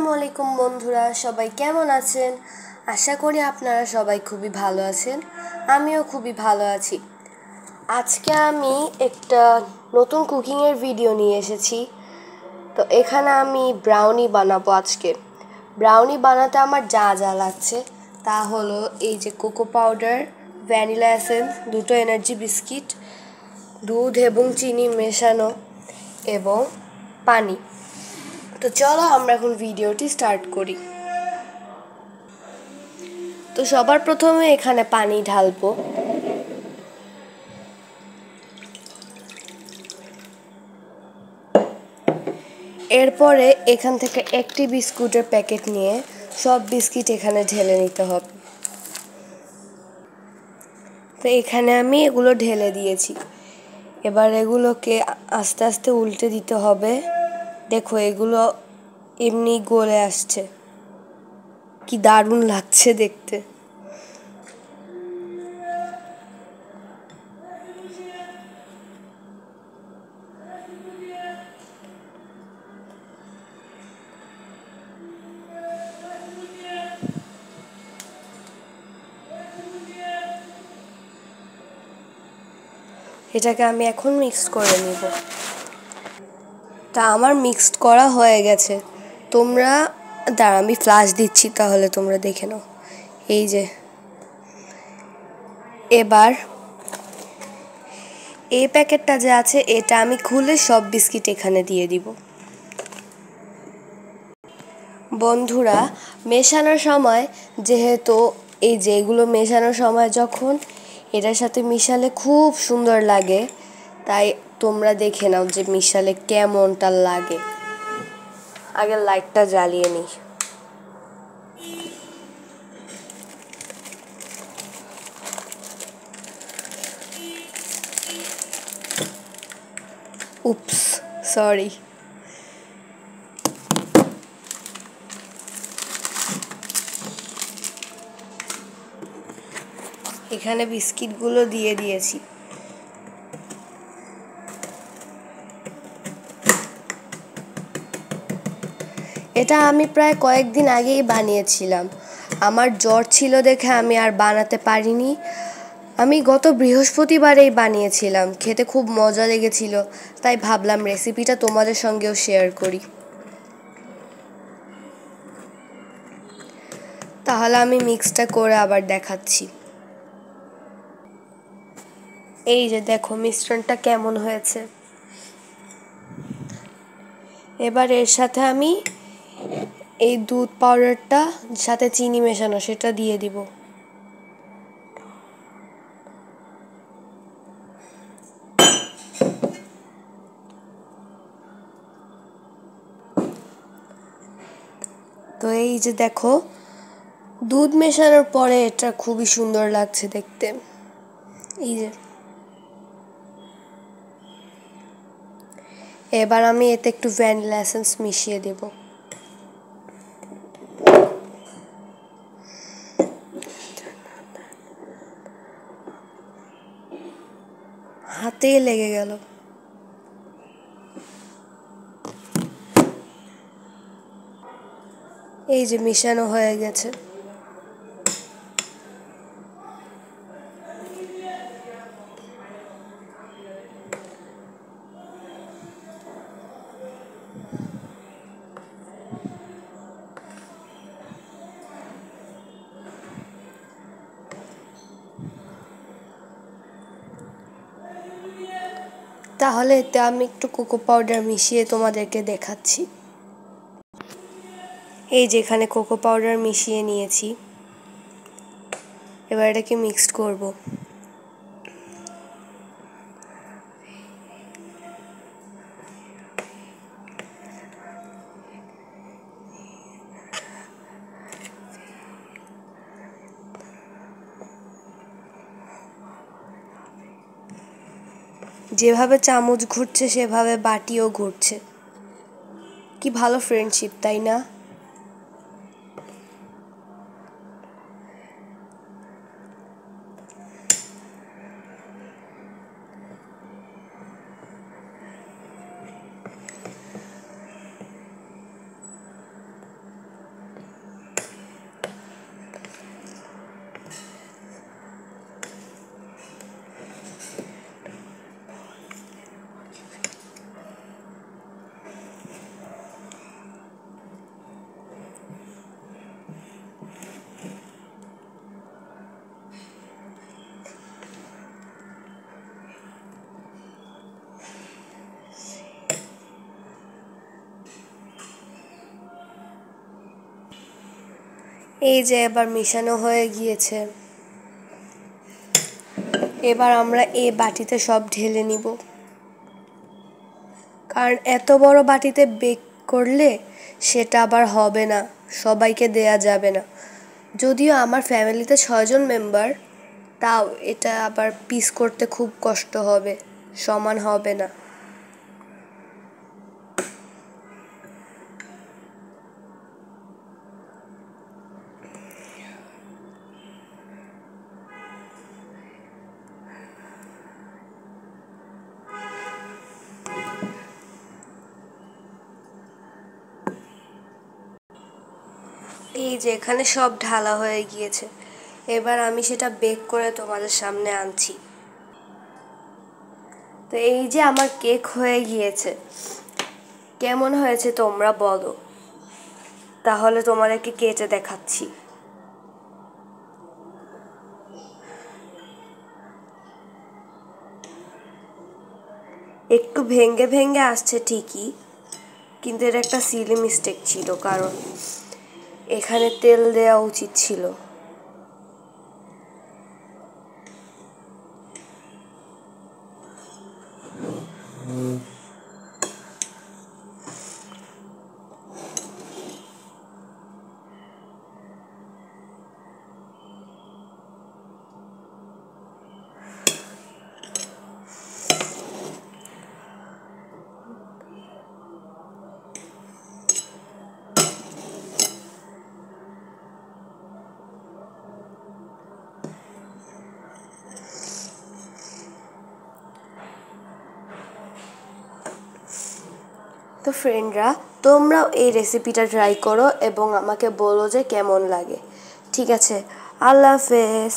আসসালামু আলাইকুম বন্ধুরা, সবাই কেমন আছেন? আশা করি আপনারা সবাই খুবই ভালো আছেন। আমিও খুবই ভালো আছি। আজকে আমি একটা নতুন কুকিংয়ের ভিডিও নিয়ে এসেছি। তো এখানে আমি ব্রাউনি বানাবো আজকে। ব্রাউনি বানাতে আমার যা যা লাগছে তা হলো এই যে কোকো পাউডার, ভ্যানিলা এসেন্স, দুটো এনার্জি বিস্কিট, দুধ এবং চিনি মেশানো এবং পানি। তো চলো আমরা এখন ভিডিওটি স্টার্ট করি। তো সবার প্রথমে এখানে পানি ঢালবো। এরপরে এখান থেকে একটি বিস্কুটের প্যাকেট নিয়ে সব বিস্কিট এখানে ঢেলে নিতে হবে। তো এখানে আমি এগুলো ঢেলে দিয়েছি। এবার এগুলোকে আস্তে আস্তে উল্টে দিতে হবে। দেখো এগুলো এমনি গলে আসছে, কি দারুণ লাগছে দেখতে। এটাকে আমি এখন মিক্সড করে নিব। তা আমার মিক্সড করা হয়ে গেছে। তোমরা দাঁড়া, আমি ফ্লাশ দিচ্ছি, তাহলে তোমরা দেখে নাও। এই যে এবার এই প্যাকেটটা যে আছে এটা আমি খুলে সব বিস্কিট এখানে দিয়ে দিব। বন্ধুরা, মেশানোর সময় যেহেতু এই যে এগুলো মেশানোর সময় যখন এটার সাথে মিশালে খুব সুন্দর লাগে, তাই তোমরা দেখে নাও যে মিশালে কেমনটা লাগে। আগে লাইটটা জ্বালিয়ে নিই। উপস, সরি। এখানে বিস্কিটগুলো দিয়ে দিয়েছি। এটা আমি প্রায় কয়েকদিন আগেই বানিয়েছিলাম। আমার জ্বর ছিল দেখে আমি আর বানাতে পারিনি। আমি গত বৃহস্পতিবারেই বানিয়েছিলাম, খেতে খুব মজা লেগেছিল, তাই ভাবলাম রেসিপিটা তোমাদের সঙ্গেও শেয়ার করি। তাহলে আমি মিক্সটা করে আবার দেখাচ্ছি। এই যে দেখো মিশ্রণটা কেমন হয়েছে। এবার এর সাথে আমি এই দুধ পাউডারটা সাথে চিনি মেশানো সেটা দিয়ে দিব। তো এই যে দেখো দুধ মেশানোর পরে এটা খুবই সুন্দর লাগছে দেখতে। এই যে এবার আমি এতে একটু ভ্যানিলা এসেন্স মিশিয়ে দেব। হাতেই লেগে গেল। এই যে মিশানো হয়ে গেছে। তাহলে এতে আমি একটু কোকো পাউডার মিশিয়ে তোমাদেরকে দেখাচ্ছি। এই যে এখানে কোকো পাউডার মিশিয়ে নিয়েছি। এবার এটাকে মিক্সড করব। যেভাবে চামচ ঘুরছে সেভাবে বাটিও ঘুরছে। কি ভালো ফ্রেন্ডশিপ, তাই না? এই যে এবার মিশানো হয়ে গিয়েছে। এবার আমরা এই বাটিতে সব ঢেলে নিব, কারণ এত বড় বাটিতে বেক করলে সেটা আবার হবে না, সবাইকে দেয়া যাবে না। যদিও আমার ফ্যামিলিতে 6 জন মেম্বার, তাও এটা আবার পিস করতে খুব কষ্ট হবে, সমান হবে না। এই যে এখানে সব ঢালা হয়ে গিয়েছে, এবার আমি সেটা বেক করে তোমাদের সামনে আনছি। তো এই যে আমার কেক হয়ে গিয়েছে, কেমন হয়েছে তোমরা বলো, তাহলে তোমাদেরকে কেটে দেখাচ্ছি। একটু ভেঙে ভেঙে আসছে ঠিকই, কিন্তু এটা একটা সিলি মিস্টেক ছিল, কারণ এখানে তেল দেওয়া উচিত ছিল। তো ফ্রেন্ডরা, তোমরাও এই রেসিপিটা ট্রাই করো এবং আমাকে বলো যে কেমন লাগে। ঠিক আছে, আল্লাহ হাফেজ।